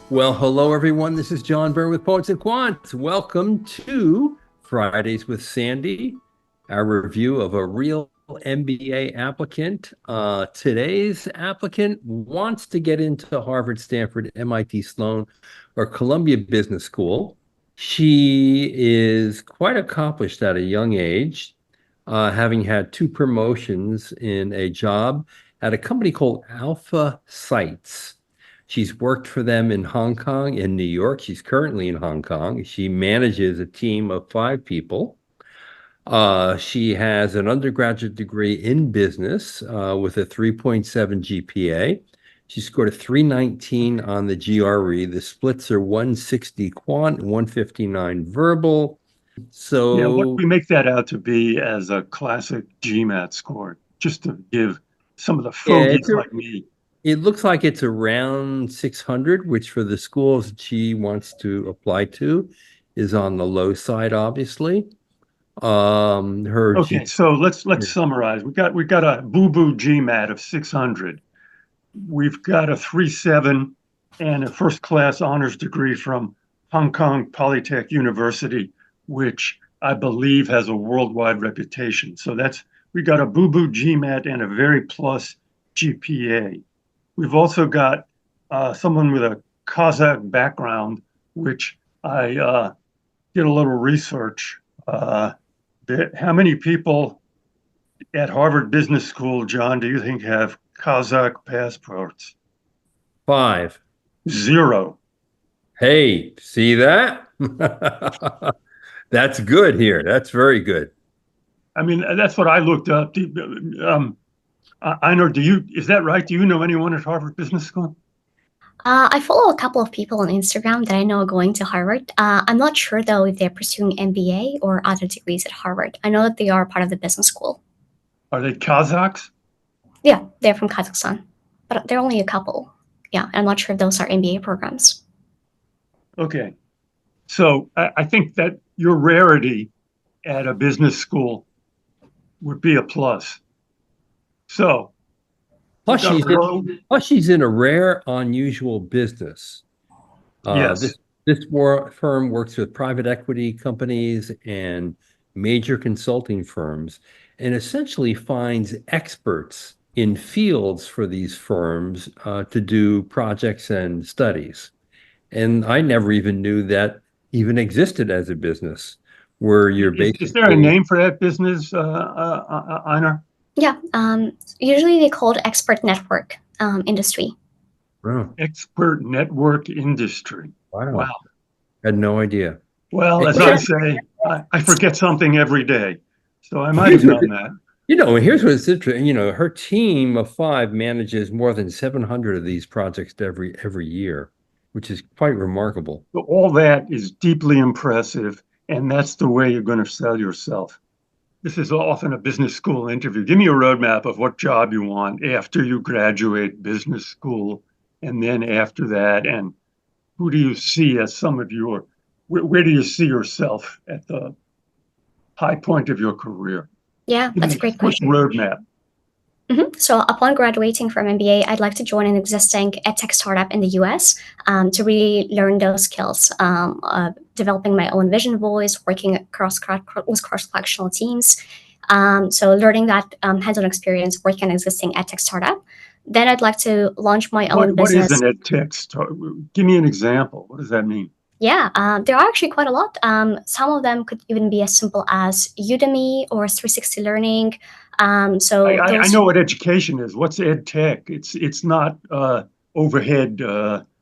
Well, hello, everyone. This is John Byrne with Poets and Quants. Welcome to Fridays with Sandy, our review of a real MBA applicant. Today's applicant wants to get into Harvard, Stanford, MIT, Sloan, or Columbia Business School. She is quite accomplished at a young age, having had two promotions in a job at a company called Alpha Sites. She's worked for them in Hong Kong and New York. She's currently in Hong Kong. She manages a team of 5 people. She has an undergraduate degree in business with a 3.7 GPA. She scored a 319 on the GRE. The splits are 160 quant, 159 verbal. Yeah, what So we make that out to be as a classic GMAT score, just to give some of the yeah, fogies like me. it looks like it's around 600, which for the schools that she wants to apply to is on the low side, obviously. Her Okay, G. so let's summarize. We got a boo-boo GMAT of 600. We've got a 3.7 and a first class honors degree from Hong Kong Polytech University, which I believe has a worldwide reputation. So we got a boo-boo GMAT and a very plus GPA. We've also got someone with a Kazakh background, which I did a little research. How many people at Harvard Business School, John, do you think have Kazakh passports? 5. Zero. Hey, see that? That's good here. That's very good. I mean, that's what I looked up. Einar, is that right? Do you know anyone at Harvard Business School? I follow a couple of people on Instagram that I know are going to Harvard. I'm not sure though if they're pursuing MBA or other degrees at Harvard. I know that they are part of the business school. Are they Kazakhs? Yeah, they're from Kazakhstan, but they're only a couple. Yeah, I'm not sure if those are MBA programs. Okay. So I think that your rarity at a business school would be a plus. So Plus, she's in a rare, unusual business. yes. This firm works with private equity companies and major consulting firms and essentially finds experts in fields for these firms to do projects and studies. And I never even knew that even existed as a business where you're Is there a basically name for that business, Einar? Yeah, usually they call it expert network industry. oh, Expert network industry. wow, Wow. had no idea. Well, as And I say, I forget something every day. So I might have done that. Here's what's interesting. Her team of 5 manages more than 700 of these projects every year, which is quite remarkable. So all that is deeply impressive, and that's the way you're going to sell yourself. This is often a business school interview. Give me a roadmap of what job you want after you graduate business school, and then after that, and who do you see as where do you see yourself at the high point of your career? Yeah, Give that's me a great quick question. roadmap. So upon graduating from MBA, I'd like to join an existing edtech startup in the US to really learn those skills, developing my own vision voice, working with cross-functional teams. So learning that hands-on experience working in an existing edtech startup. Then I'd like to launch my own What is business. an ed tech Give me an example. What does that mean? Yeah, there are actually quite a lot. Some of them could even be as simple as Udemy or 360 Learning. I know what education is. What's ed tech? It's not overhead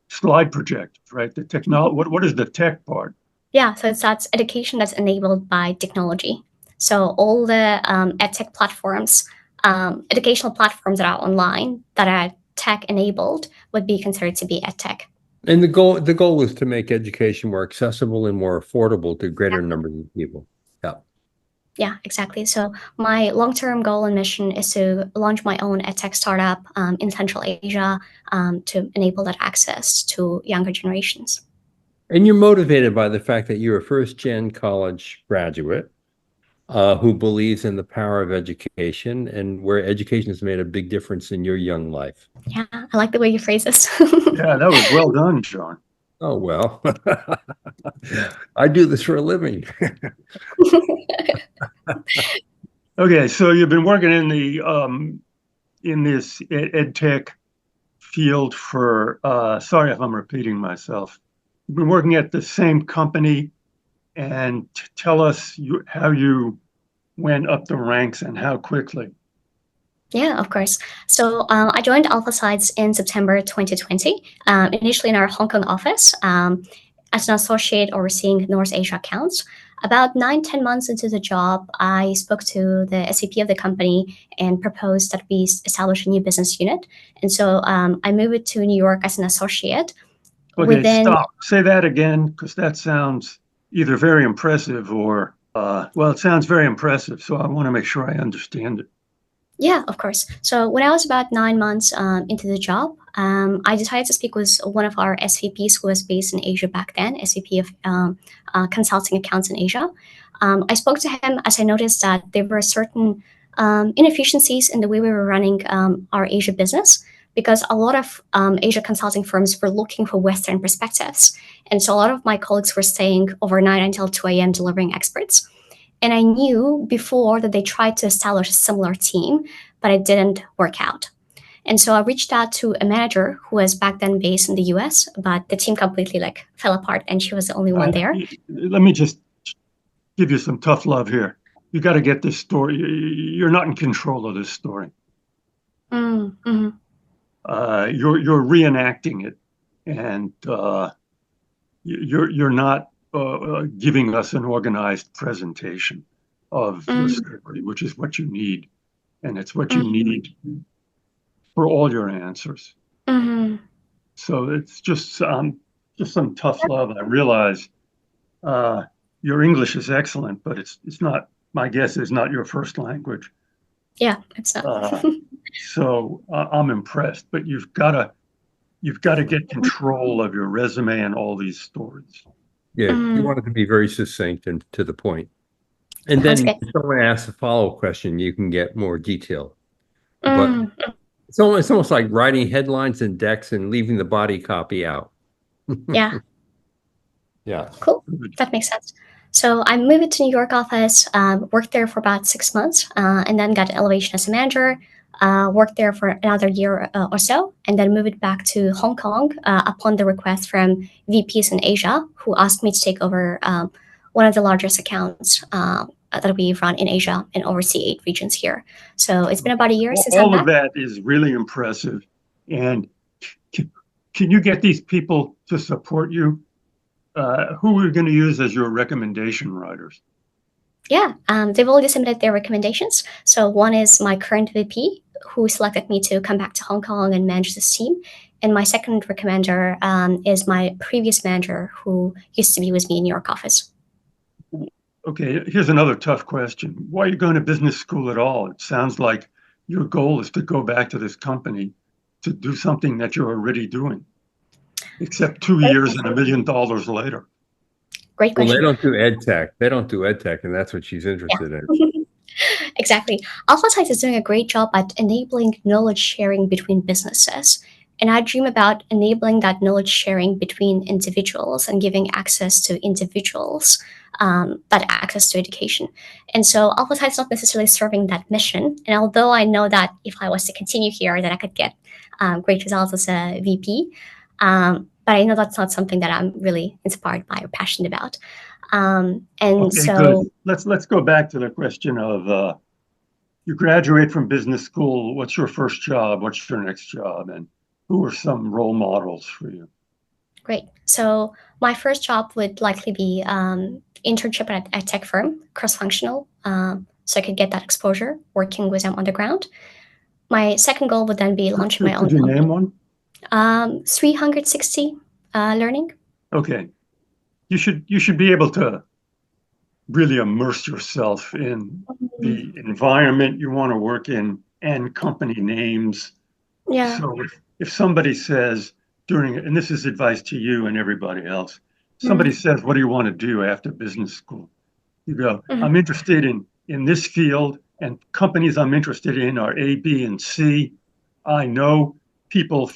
slide projectors, right? The technology. What is the tech part? Yeah, so that's education that's enabled by technology. So all the edtech platforms, educational platforms that are online that are tech enabled would be considered to be edtech. And the goal is to make education more accessible and more affordable to greater numbers of people. Yeah. Yeah, exactly. So my long-term goal and mission is to launch my own edtech startup in Central Asia to enable that access to younger generations. And you're motivated by the fact that you're a first-gen college graduate who believes in the power of education and where education has made a big difference in your young life. Yeah, I like the way you phrase this. Yeah, that was well done, Sean. Oh, well, I do this for a living. Okay, so you've been working in the in this ed tech field for sorry if I'm repeating myself. You've been working at the same company, and tell us how you went up the ranks and how quickly. Yeah, of course. So I joined Alpha Sites in September 2020, initially in our Hong Kong office as an associate overseeing North Asia accounts. About 9, 10 months into the job, I spoke to the SVP of the company and proposed that we establish a new business unit. And so I moved to New York as an associate. Okay, Within, stop. Say that again, because that sounds either very impressive or, well, it sounds very impressive. So I want to make sure I understand it. yeah, of course. So when I was about 9 months into the job, I decided to speak with one of our SVPs who was based in Asia back then, SVP of consulting accounts in Asia. I spoke to him as I noticed that there were certain inefficiencies in the way we were running our Asia business because a lot of Asia consulting firms were looking for Western perspectives. And so a lot of my colleagues were staying overnight until 2 a.m. delivering experts. And I knew before that they tried to establish a similar team, but it didn't work out. And so I reached out to a manager who was back then based in the US, but the team completely like fell apart and she was the only one there. Let me just give you some tough love here. You got to get this story. You're not in control of this story. Mm-hmm. You're reenacting it, and you're not giving us an organized presentation of your story, which is what you need, and it's what you need for all your answers. Mm-hmm. So it's just some tough love. I realize your English is excellent, but it's not. My guess is not your first language. Yeah, it's not. So I'm impressed, but you've got to get control of your resume and all these stories. Yeah, you want it to be very succinct and to the point. And Sounds then good. if someone asks a follow-up question, you can get more detail. But Mm, it's almost like writing headlines and decks and leaving the body copy out. yeah, Yeah. cool. That makes sense. So I moved to New York office, worked there for about 6 months, and then got an elevation as a manager. Worked there for another year or so, and then moved back to Hong Kong upon the request from VPs in Asia, who asked me to take over one of the largest accounts that we run in Asia and oversee 8 regions here. So it's been about a year since I'm All of back. that is really impressive. And can you get these people to support you? Who are you going to use as your recommendation writers? Yeah, they've already submitted their recommendations. So one is my current VP, who selected me to come back to Hong Kong and manage this team. And my second recommender is my previous manager, who used to be with me in New York office. Okay, here's another tough question. Why are you going to business school at all? It sounds like your goal is to go back to this company to do something that you're already doing, except 2 years and $1 million later. Great Well, they question. don't do ed tech. They don't do ed tech, and that's what she's interested in. Exactly. AlphaSight is doing a great job at enabling knowledge sharing between businesses. And I dream about enabling that knowledge sharing between individuals and giving access to individuals that access to education. And so AlphaSight is not necessarily serving that mission. And although I know that if I was to continue here, that I could get great results as a VP, but I know that's not something that I'm really inspired by or passionate about. And Okay, so good. Let's go back to the question of you graduate from business school. What's your first job? What's your next job? And who are some role models for you? great. So my first job would likely be internship at a tech firm, cross-functional, so I could get that exposure working with them on the ground. My second goal would then be launching my own Could you company. name one? 360 Learning. Okay, you should be able to really immerse yourself in the environment you want to work in and company names. Yeah. So if somebody says and this is advice to you and everybody else, somebody says, what do you want to do after business school? You go, I'm interested in this field, and companies I'm interested in are A, B, and C. I know people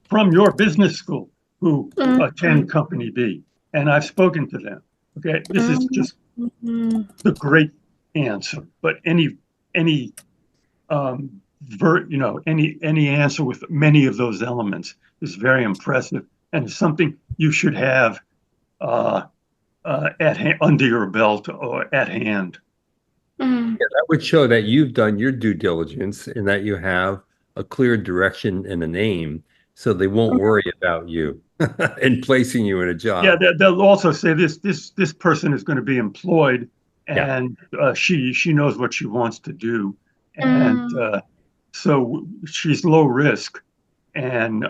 from your business school who attend Company B, and I've spoken to them. Okay, this is just the great answer. But any any answer with many of those elements is very impressive, and it's something you should have under your belt or at hand. Yeah, that would show that you've done your due diligence and that you have a clear direction and a name, so they won't worry about you and placing you in a job. Yeah, they'll also say this person is going to be employed, Yeah. and she knows what she wants to do, and so she's low risk, and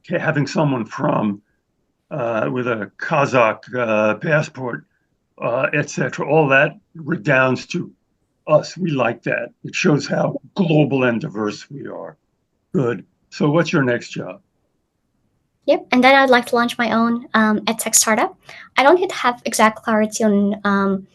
having someone from with a Kazakh passport, etc., all that redounds to us. We like that. It shows how global and diverse we are. Good. So, what's your next job? Yep, and then I'd like to launch my own edtech startup. I don't yet have exact clarity on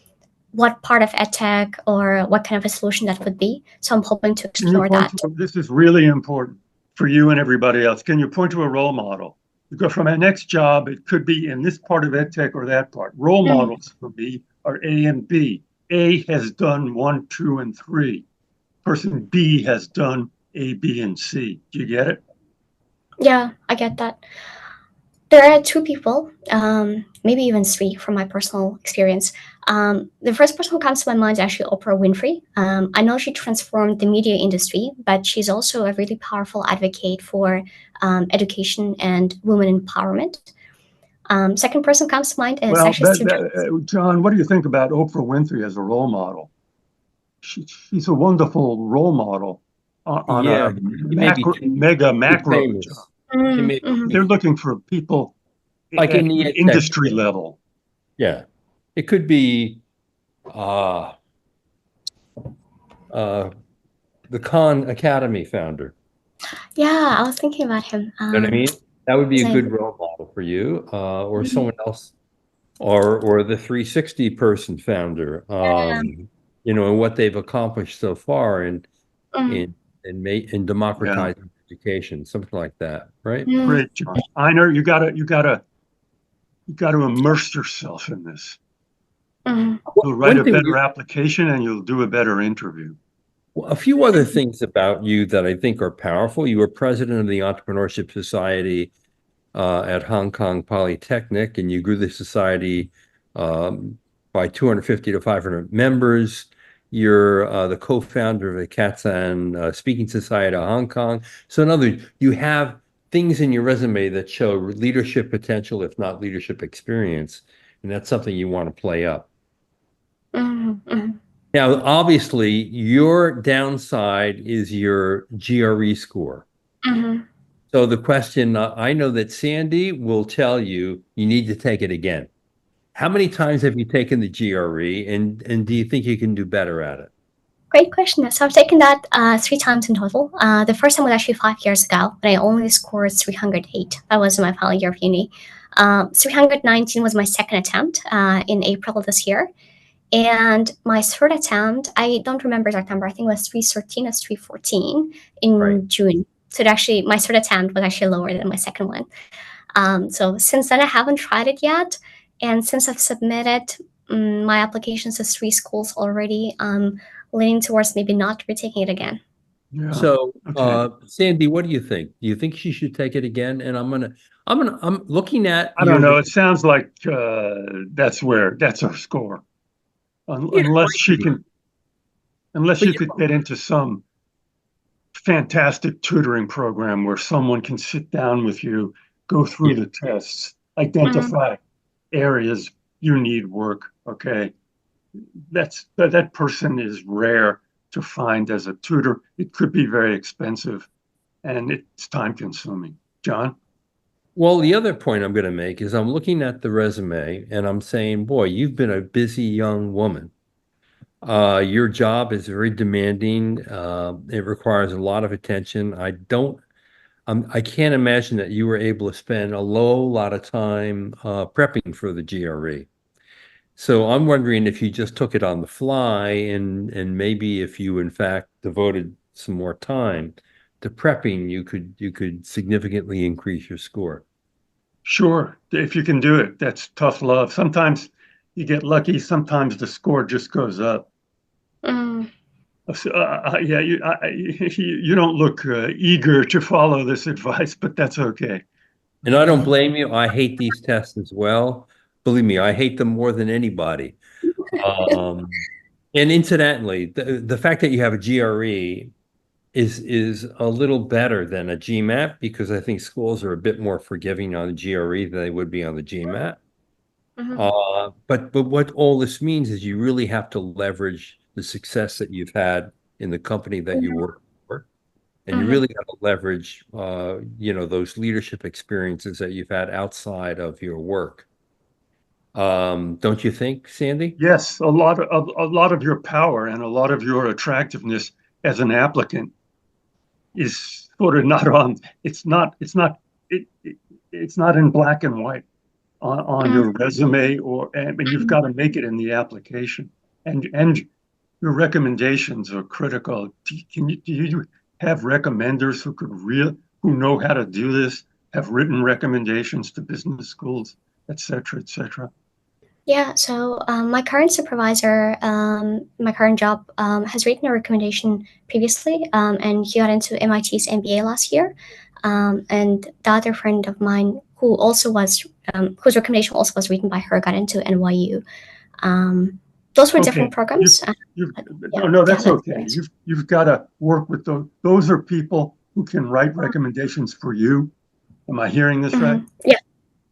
what part of edtech or what kind of a solution that would be. So I'm hoping to explore that. This is really important for you and everybody else. Can you point to a role model? You go from a next job, it could be in this part of edtech or that part. Role models for me are A and B. A has done 1, 2, and 3. Person B has done A, B, and C. Do you get it? Yeah, I get that. There are two people, maybe even three from my personal experience. The first person who comes to my mind is actually Oprah Winfrey. I know she transformed the media industry, but she's also a really powerful advocate for education and women empowerment. Second person comes to mind is actually Steve Jobs. John, what do you think about Oprah Winfrey as a role model? She's a wonderful role model on a mega macro job. They're looking for people like at the industry level. Yeah, it could be the Khan Academy founder. Yeah, I was thinking about him. You know what I mean? That would be a good role model for you, or someone else, or the 360 person founder. You know, and what they've accomplished so far in democratizing education, something like that, right? Great, John. Einar, you gotta immerse yourself in this. You'll write a better application and you'll do a better interview. Well, a few other things about you that I think are powerful. You were president of the Entrepreneurship Society at Hong Kong Polytechnic, and you grew the society by 250 to 500 members. You're the co-founder of the Kazakh Speaking Society of Hong Kong. So in other words, you have things in your resume that show leadership potential, if not leadership experience, and that's something you want to play up. Now, obviously, your downside is your GRE score. So the question, I know that Sandy will tell you, you need to take it again. How many times have you taken the GRE, and do you think you can do better at it? Great question. So I've taken that 3 times in total. The first time was actually 5 years ago, but I only scored 308. That was my final year of uni. 319 was my second attempt in April this year. And my third attempt, I don't remember exact number. I think it was 313 or 314 in June. So actually, my third attempt was actually lower than my second one. So since then, I haven't tried it yet. And since I've submitted my applications to 3 schools already, I'm leaning towards maybe not retaking it again. Yeah. So, Sandy, what do you think? Do you think she should take it again? And I'm looking at. I don't know. It sounds like that's her score. Unless she could get into some fantastic tutoring program where someone can sit down with you, go through the tests, identify areas you need work. Okay, that person is rare to find as a tutor. It could be very expensive, and it's time consuming. John? Well, the other point I'm going to make is I'm looking at the resume and I'm saying, boy, you've been a busy young woman. Your job is very demanding. It requires a lot of attention. I can't imagine that you were able to spend a lot of time prepping for the GRE. So I'm wondering if you just took it on the fly and maybe if you in fact devoted some more time to prepping, you could significantly increase your score. Sure, if you can do it, that's tough love. Sometimes you get lucky, sometimes the score just goes up. Mm, Yeah, you don't look eager to follow this advice, but that's okay. And I don't blame you. I hate these tests as well. Believe me, I hate them more than anybody. Um, and incidentally, the fact that you have a GRE is a little better than a GMAT because I think schools are a bit more forgiving on the GRE than they would be on the GMAT. mhm, But what all this means is you really have to leverage the success that you've had in the company that you mhm, work for, and you mhm. really have to leverage, those leadership experiences that you've had outside of your work. Don't you think, Sandy? Yes, a lot of your power and a lot of your attractiveness as an applicant is sort of not on. It, it it's not in black and white on Mm, your resume, and you've mhm. got to make it in the application. And your recommendations are critical. Do you have recommenders who know how to do this, have written recommendations to business schools, et cetera, et cetera? Yeah, so my current supervisor, my current job, has written a recommendation previously, and he got into MIT's MBA last year. And the other friend of mine, whose recommendation also was written by her, got into NYU. Those were different Okay, programs. you've But yeah, no, they have that's that okay. experience. You've got to work with those. Those are people who can write recommendations for you. Am I hearing this right? Yeah,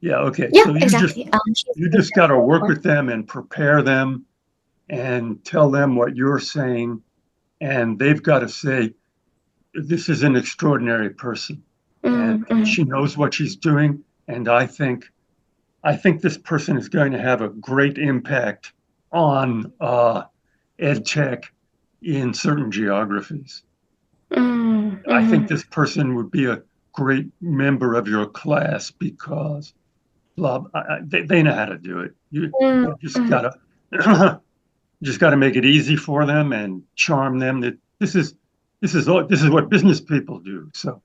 Yeah, okay. yeah, So exactly. She's you been just there got to for work one. with them and prepare them and tell them what you're saying, and they've got to say, this is an extraordinary person, and Mm, mm, she knows what she's doing, and I think this person is going to have a great impact on ed tech in certain geographies. mm, I think mhm, this person would be a great member of your class because they know how to do it. mm, You just mhm, gotta just gotta make it easy for them and charm them. That this is what business people do. So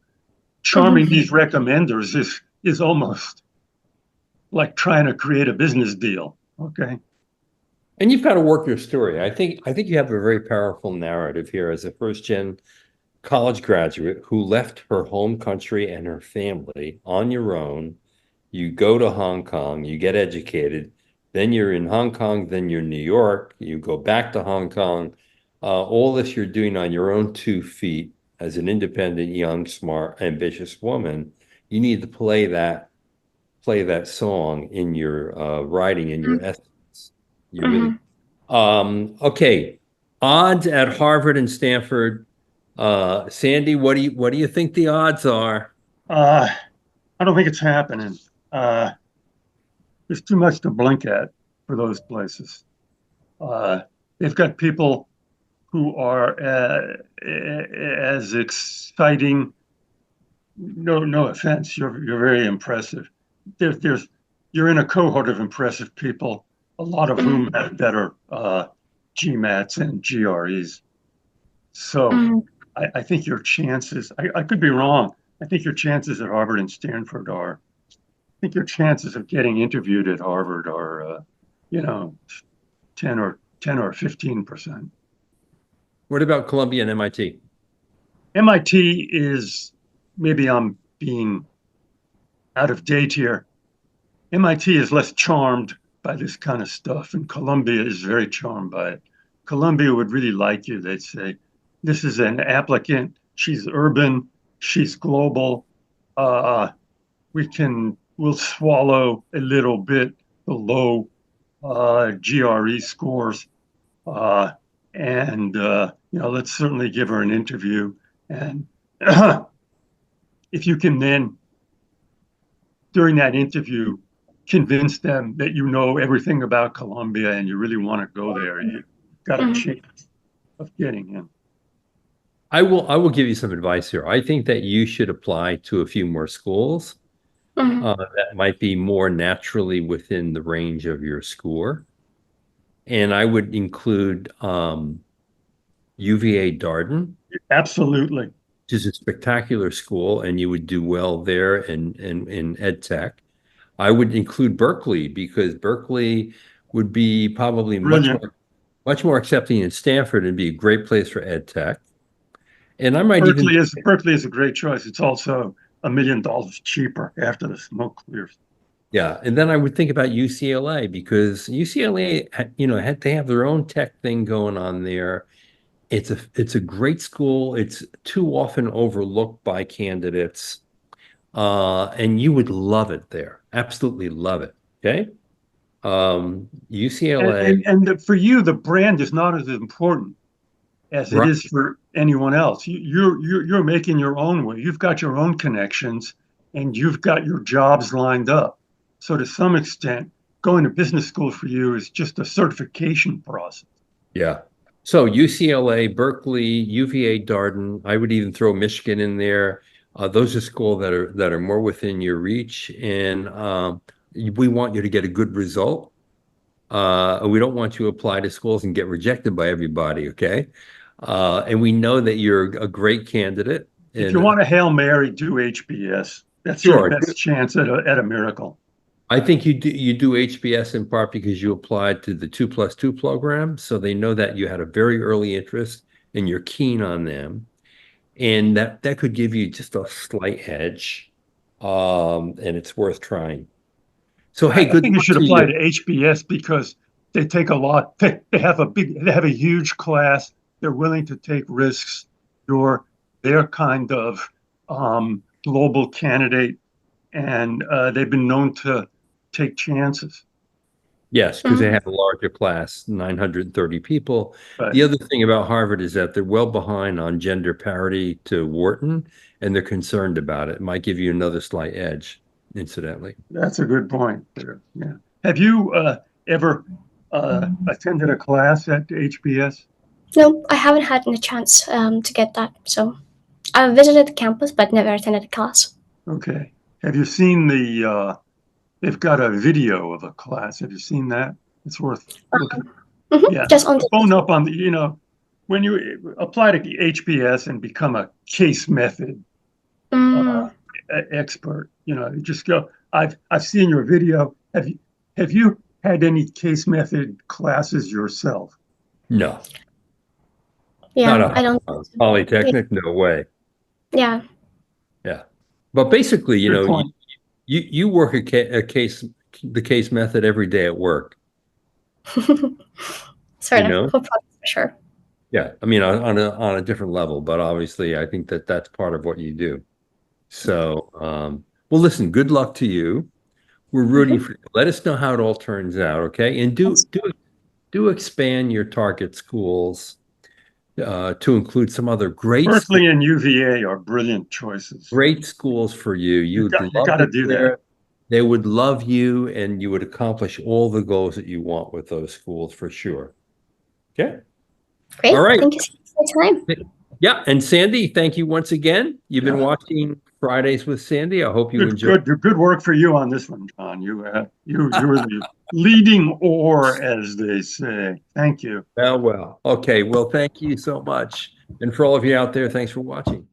charming mhm, these recommenders is almost like trying to create a business deal. Okay. And you've got to work your story. I think you have a very powerful narrative here as a first gen college graduate who left her home country and her family on your own. You go to Hong Kong, you get educated, then you're in Hong Kong, then you're in New York, you go back to Hong Kong. All this you're doing on your own 2 feet as an independent, young, smart, ambitious woman. You need to play that song in your writing, in your essays. You really mhm. okay. Odds at Harvard and Stanford. Sandy, what do you think the odds are? Uh, I don't think it's happening. Uh, there's too much to blink at for those places. Uh, they've got people who are as exciting. No offense. You're very impressive. There's you're in a cohort of impressive people, a lot of whom Mhm, have better GMATs and GREs. So mhm, I think your chances. I could be wrong. I think your chances at Harvard and Stanford are. I think your chances of getting interviewed at Harvard are, you know, 10 or 15%. What about Columbia and MIT? MIT is, maybe I'm being out of date here. MIT is less charmed by this kind of stuff, and Columbia is very charmed by it. Columbia would really like you. They'd say, "This is an applicant. She's urban. She's global. Uh, we'll swallow a little bit the low GRE scores, uh, and let's certainly give her an interview. And if you can then, during that interview, convince them that you know everything about Colombia and you really want to go there, you've got a mhm, chance of getting in. I will give you some advice here. I think that you should apply to a few more schools mhm, that might be more naturally within the range of your score. And I would include UVA Darden, Absolutely. which is a spectacular school, and you would do well there in ed tech. I would include Berkeley because Berkeley would be probably Brilliant. much more accepting than Stanford and be a great place for ed tech. And I might even Berkeley is a great choice. It's also $1 million cheaper after the smoke clears. Yeah, and then I would think about UCLA because UCLA, they have their own tech thing going on there. It's a great school. It's too often overlooked by candidates, and you would love it there. Absolutely love it. Okay, UCLA, For you, the brand is not as important as it right? is for anyone else. You're making your own way. You've got your own connections, and you've got your jobs lined up. So to some extent, going to business school for you is just a certification process. Yeah. So UCLA, Berkeley, UVA, Darden. I would even throw Michigan in there. Those are schools that are more within your reach, and we want you to get a good result. We don't want you to apply to schools and get rejected by everybody, okay? And we know that you're a great candidate. If you And want a Hail Mary, do HBS. That's your sure, best chance at a miracle. I think you do HBS in part because you applied to the 2+2 program, so they know that you had a very early interest and you're keen on them, and that could give you just a slight edge, and it's worth trying. So hey, I good think you luck should to apply you. to HBS because they take a lot. They have a huge class. They're willing to take risks. You're their kind of global candidate, and they've been known to take chances. Yes, because they Mhm. have a larger class, 930 people. But The other thing about Harvard is that they're well behind on gender parity to Wharton, and they're concerned about it. It might give you another slight edge, incidentally. that's a good point there. Yeah. Have you ever attended a class at HBS? No, I haven't had a chance to get that. So I've visited the campus, but never attended a class. Okay. Have you seen they've got a video of a class. Have you seen that? It's worth looking. Yeah. Just on the Phone up on when you apply to HBS and become a case method uh, mm, expert, you just go, I've seen your video. Have you had any case method classes yourself? No, not yeah, a I don't. Yeah, polytechnic, no way. yeah. Yeah. But basically, Good point. you work the case method every day at work, you Sort of. know? For sure. Yeah. I mean, on a different level, but obviously I think that that's part of what you do. So, well, listen, good luck to you. We're rooting Mhm. for you. Let us know how it all turns out, okay? And do expand your target schools to include some other Berkeley and UVA are brilliant choices. great schools for you. You'd You love got to it do that. there. They would love you, and you would accomplish all the goals that you want with those schools for sure. Okay. Great. All right. Thank you so much for your time. Yeah. And Sandy, thank you once again. You've been Yeah. watching Fridays with Sandy. I hope you enjoy. Good work for you on this one, John. You were the leading oar, as they say. Thank you. Well. Okay. Well, thank you so much. And for all of you out there, thanks for watching.